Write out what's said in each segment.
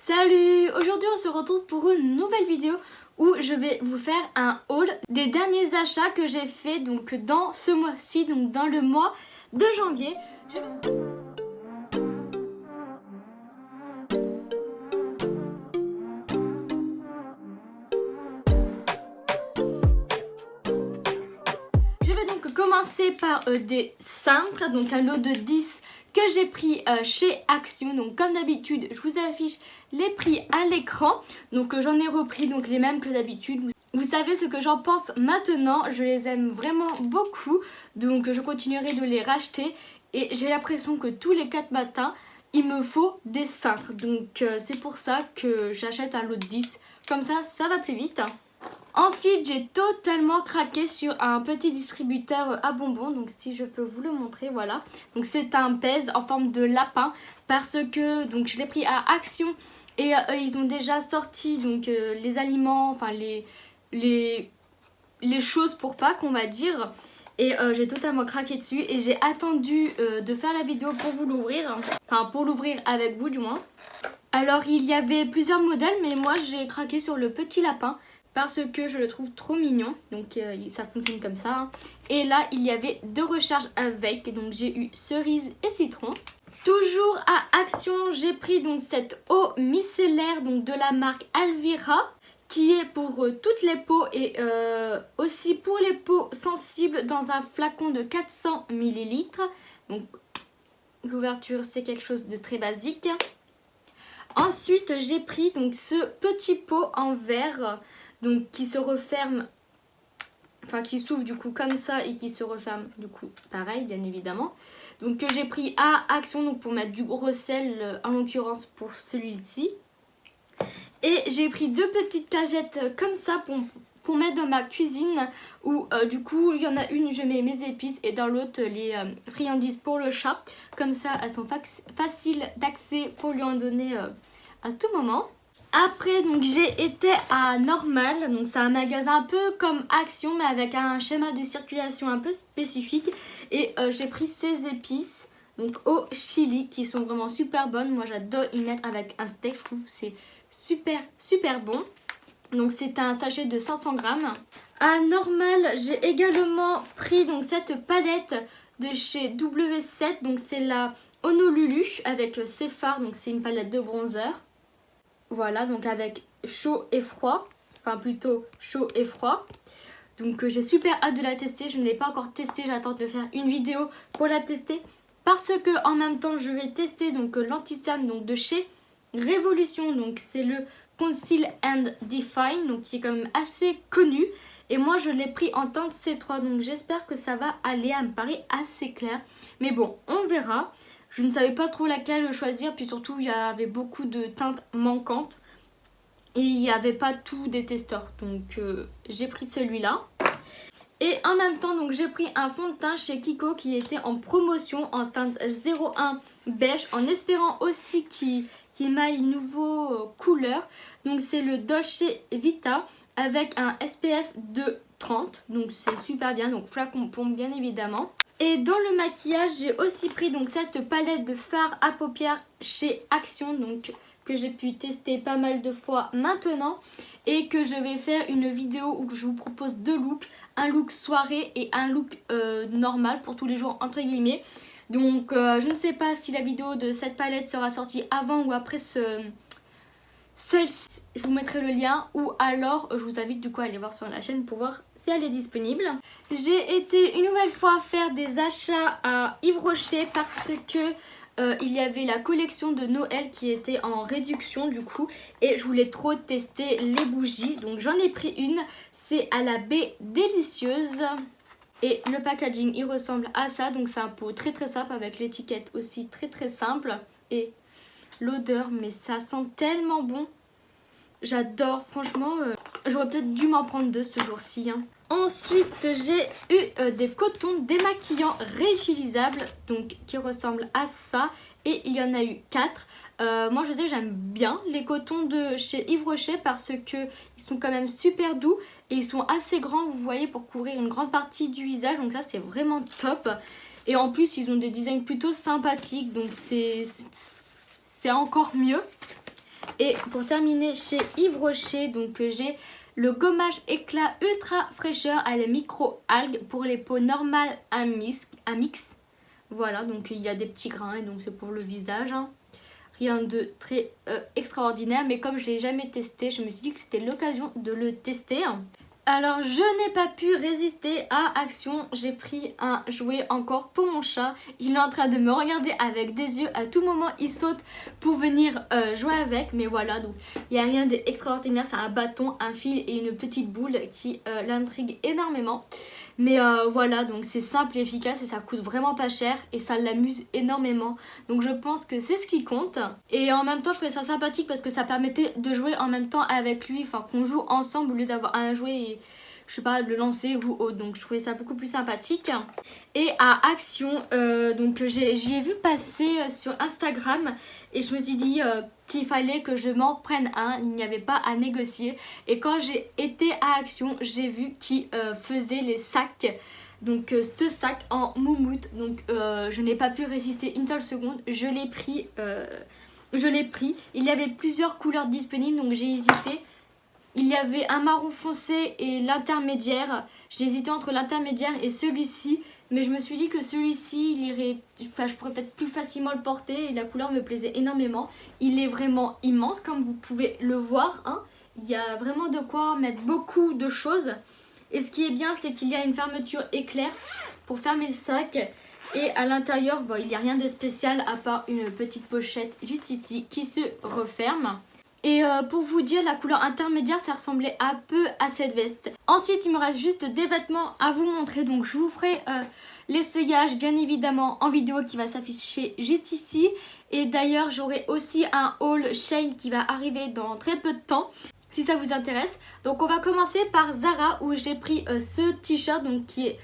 Salut! Aujourd'hui on se retrouve pour une nouvelle vidéo où je vais vous faire un haul des derniers achats que j'ai fait donc dans ce mois-ci, donc dans le mois de janvier. Je vais donc commencer par des cintres, donc un lot de 10 que j'ai pris chez Action. Donc comme d'habitude je vous affiche les prix à l'écran, donc j'en ai repris donc les mêmes que d'habitude. Vous savez ce que j'en pense maintenant, je les aime vraiment beaucoup, donc je continuerai de les racheter et j'ai l'impression que tous les 4 matins il me faut des cintres, donc c'est pour ça que j'achète un lot de 10, comme ça va plus vite. Ensuite, j'ai totalement craqué sur un petit distributeur à bonbons. Donc si je peux vous le montrer, voilà. Donc c'est un pèse en forme de lapin parce que donc je l'ai pris à Action et ils ont déjà sorti donc les aliments, enfin les choses pour Pâques, on va dire. Et j'ai totalement craqué dessus et j'ai attendu de faire la vidéo pour vous l'ouvrir. Enfin pour l'ouvrir avec vous du moins. Alors il y avait plusieurs modèles mais moi j'ai craqué sur le petit lapin parce que je le trouve trop mignon. Donc ça fonctionne comme ça. Hein. Et là il y avait 2 recharges avec. Donc j'ai eu cerise et citron. Toujours à Action, j'ai pris donc cette eau micellaire donc de la marque Alvira, qui est pour toutes les peaux et aussi pour les peaux sensibles dans un flacon de 400 ml. Donc l'ouverture c'est quelque chose de très basique. Ensuite j'ai pris donc ce petit pot en verre donc qui se referme, enfin qui s'ouvre du coup comme ça et qui se referme du coup pareil bien évidemment. Donc que j'ai pris à Action donc pour mettre du gros sel en l'occurrence pour celui-ci. Et j'ai pris 2 petites cagettes comme ça pour mettre dans ma cuisine où du coup il y en a une je mets mes épices et dans l'autre les friandises pour le chat. Comme ça elles sont faciles d'accès pour lui en donner à tout moment. Après donc j'ai été à Normal, donc c'est un magasin un peu comme Action mais avec un schéma de circulation un peu spécifique. Et j'ai pris ces épices donc au chili qui sont vraiment super bonnes. Moi j'adore y mettre avec un steak, je trouve que c'est super bon. Donc c'est un sachet de 500 grammes. À Normal j'ai également pris donc cette palette de chez W7. Donc c'est la Honolulu avec Sephar, donc c'est une palette de bronzer. Voilà, donc avec chaud et froid, enfin plutôt chaud et froid. Donc j'ai super hâte de la tester, je ne l'ai pas encore testée, j'attends de faire une vidéo pour la tester. Parce que en même temps je vais tester donc l'anti-cerne donc de chez Révolution, donc c'est le Conceal and Define, donc qui est quand même assez connu. Et moi je l'ai pris en teinte C3, donc j'espère que ça va aller, elle me paraît assez clair. Mais bon, on verra. Je ne savais pas trop laquelle choisir, puis surtout il y avait beaucoup de teintes manquantes. Et il n'y avait pas tout des testeurs, donc j'ai pris celui-là. Et en même temps, donc j'ai pris un fond de teint chez Kiko qui était en promotion en teinte 01 beige, en espérant aussi qu'il m'aille nouveau couleur. Donc c'est le Dolce Vita avec un SPF de 30, donc c'est super bien, donc flacon pompe bien évidemment. Et dans le maquillage, j'ai aussi pris donc cette palette de fard à paupières chez Action, donc que j'ai pu tester pas mal de fois maintenant. Et que je vais faire une vidéo où je vous propose 2 looks. Un look soirée et un look normal pour tous les jours entre guillemets. Donc je ne sais pas si la vidéo de cette palette sera sortie avant ou après celle-ci. Je vous mettrai le lien ou alors je vous invite du coup à aller voir sur la chaîne pour voir si elle est disponible. J'ai été une nouvelle fois faire des achats à Yves Rocher parce que il y avait la collection de Noël qui était en réduction du coup. Et je voulais trop tester les bougies. Donc j'en ai pris une. C'est à la baie délicieuse. Et le packaging il ressemble à ça. Donc c'est un pot très simple avec l'étiquette aussi très simple. Et l'odeur, mais ça sent tellement bon. J'adore, franchement, j'aurais peut-être dû m'en prendre 2 ce jour-ci. Hein. Ensuite, j'ai eu des cotons démaquillants réutilisables, donc qui ressemblent à ça. Et il y en a eu 4. Moi, je sais que j'aime bien les cotons de chez Yves Rocher parce que ils sont quand même super doux. Et ils sont assez grands, vous voyez, pour couvrir une grande partie du visage. Donc ça, c'est vraiment top. Et en plus, ils ont des designs plutôt sympathiques, donc c'est encore mieux. Et pour terminer, chez Yves Rocher, donc j'ai le gommage éclat ultra fraîcheur à la micro-algues pour les peaux normales à mix. Voilà, donc il y a des petits grains et donc c'est pour le visage. Hein. Rien de très extraordinaire, mais comme je ne l'ai jamais testé, je me suis dit que c'était l'occasion de le tester. Alors je n'ai pas pu résister à Action, j'ai pris un jouet encore pour mon chat. Il est en train de me regarder avec des yeux, à tout moment il saute pour venir jouer avec. Mais voilà, donc il n'y a rien d'extraordinaire, c'est un bâton, un fil et une petite boule qui l'intrigue énormément. Mais voilà, donc c'est simple et efficace et ça coûte vraiment pas cher et ça l'amuse énormément. Donc je pense que c'est ce qui compte. Et en même temps je trouvais ça sympathique parce que ça permettait de jouer en même temps avec lui. Enfin qu'on joue ensemble au lieu d'avoir un jouet et je sais pas, de le lancer ou autre. Donc je trouvais ça beaucoup plus sympathique. Et à Action, donc j'y ai vu passer sur Instagram. Et je me suis dit qu'il fallait que je m'en prenne un, il n'y avait pas à négocier. Et quand j'ai été à Action, j'ai vu qu'ils faisaient les sacs. Donc ce sac en moumoute, donc je n'ai pas pu résister une seule seconde. Je l'ai pris, Il y avait plusieurs couleurs disponibles, donc j'ai hésité. Il y avait un marron foncé et l'intermédiaire. J'ai hésité entre l'intermédiaire et celui-ci. Mais je me suis dit que celui-ci, je pourrais peut-être plus facilement le porter. Et la couleur me plaisait énormément. Il est vraiment immense, comme vous pouvez le voir. Hein. Il y a vraiment de quoi mettre beaucoup de choses. Et ce qui est bien, c'est qu'il y a une fermeture éclair pour fermer le sac. Et à l'intérieur, bon, il n'y a rien de spécial à part une petite pochette juste ici qui se referme. Et pour vous dire, la couleur intermédiaire, ça ressemblait un peu à cette veste. Ensuite, il me reste juste des vêtements à vous montrer. Donc, je vous ferai l'essayage, bien évidemment, en vidéo qui va s'afficher juste ici. Et d'ailleurs, j'aurai aussi un haul Shein qui va arriver dans très peu de temps, si ça vous intéresse. Donc, on va commencer par Zara, où j'ai pris ce t-shirt donc qui est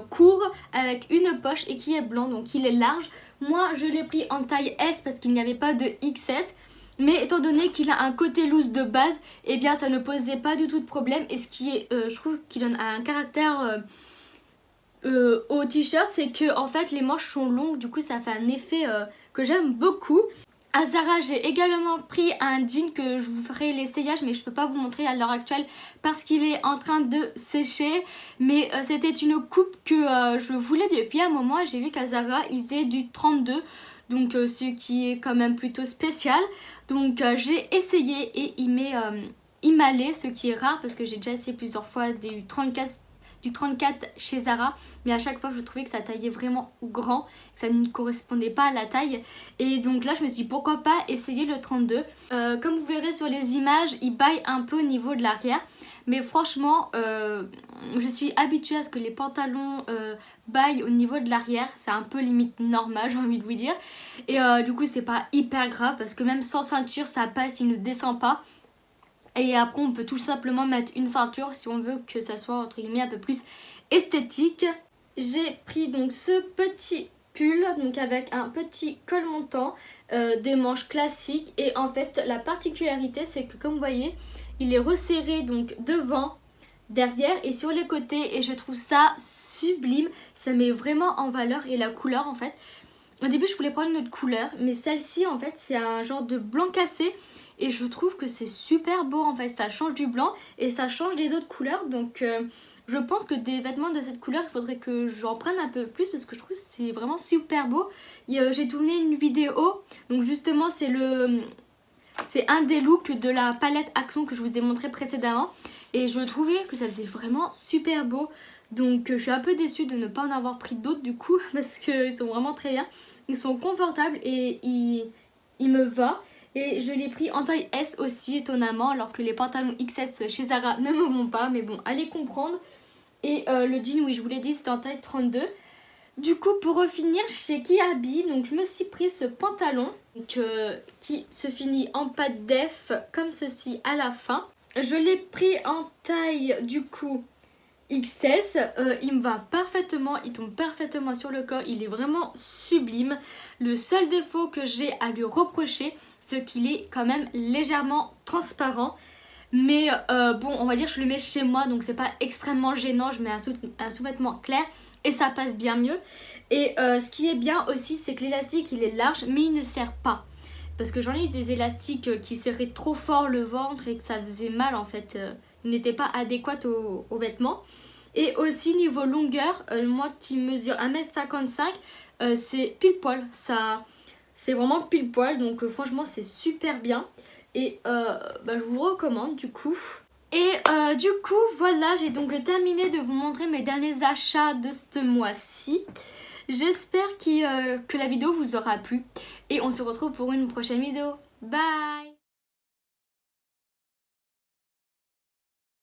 court, avec une poche et qui est blanc, donc il est large. Moi, je l'ai pris en taille S parce qu'il n'y avait pas de XS. Mais étant donné qu'il a un côté loose de base, eh bien ça ne posait pas du tout de problème. Et ce qui est, je trouve, qui donne un caractère au t-shirt, c'est que en fait les manches sont longues. Du coup ça fait un effet que j'aime beaucoup. À Zara, j'ai également pris un jean que je vous ferai l'essayage, mais je ne peux pas vous montrer à l'heure actuelle parce qu'il est en train de sécher. Mais c'était une coupe que je voulais depuis un moment. J'ai vu qu'à Zara, ils faisaient du 32. Donc ce qui est quand même plutôt spécial. Donc j'ai essayé et il m'allait, ce qui est rare parce que j'ai déjà essayé plusieurs fois du 34 chez Zara. Mais à chaque fois je trouvais que ça taillait vraiment grand, que ça ne correspondait pas à la taille. Et donc là je me suis dit pourquoi pas essayer le 32. Comme vous verrez sur les images, il baille un peu au niveau de l'arrière. Mais franchement, je suis habituée à ce que les pantalons baillent au niveau de l'arrière. C'est un peu limite normal, j'ai envie de vous dire. Et du coup, c'est pas hyper grave parce que même sans ceinture, ça passe, il ne descend pas. Et après, on peut tout simplement mettre une ceinture si on veut que ça soit, entre guillemets, un peu plus esthétique. J'ai pris donc ce petit pull, donc avec un petit col montant, des manches classiques. Et en fait, la particularité, c'est que comme vous voyez, il est resserré donc devant, derrière et sur les côtés. Et je trouve ça sublime. Ça met vraiment en valeur. Et la couleur en fait. Au début je voulais prendre une autre couleur. Mais celle-ci en fait c'est un genre de blanc cassé. Et je trouve que c'est super beau en fait. Ça change du blanc et ça change des autres couleurs. Donc je pense que des vêtements de cette couleur, il faudrait que j'en prenne un peu plus. Parce que je trouve que c'est vraiment super beau. J'ai tourné une vidéo. Donc justement c'est un des looks de la palette Action que je vous ai montré précédemment. Et je trouvais que ça faisait vraiment super beau. Donc je suis un peu déçue de ne pas en avoir pris d'autres du coup. Parce qu'ils sont vraiment très bien. Ils sont confortables et ils me vont. Et je l'ai pris en taille S aussi étonnamment. Alors que les pantalons XS chez Zara ne me vont pas. Mais bon, allez comprendre. Et le jean, oui je vous l'ai dit, c'était en taille 32. Du coup, pour finir chez Kiabi, donc je me suis pris ce pantalon donc, qui se finit en patte def comme ceci à la fin. Je l'ai pris en taille du coup XS. Il me va parfaitement, il tombe parfaitement sur le corps, il est vraiment sublime. Le seul défaut que j'ai à lui reprocher, c'est qu'il est quand même légèrement transparent. Mais bon, on va dire que je le mets chez moi, donc c'est pas extrêmement gênant. Je mets un sous-vêtement clair. Et ça passe bien mieux. Et ce qui est bien aussi, c'est que l'élastique il est large mais il ne serre pas. parce que j'en ai eu des élastiques qui serraient trop fort le ventre et que ça faisait mal en fait. Ils n'étaient pas adéquats aux vêtements. Et aussi niveau longueur, moi qui mesure 1m55, c'est pile poil. C'est vraiment pile poil, donc franchement c'est super bien. Et je vous recommande du coup. Et du coup voilà, j'ai donc terminé de vous montrer mes derniers achats de ce mois-ci. J'espère que la vidéo vous aura plu. Et on se retrouve pour une prochaine vidéo. Bye!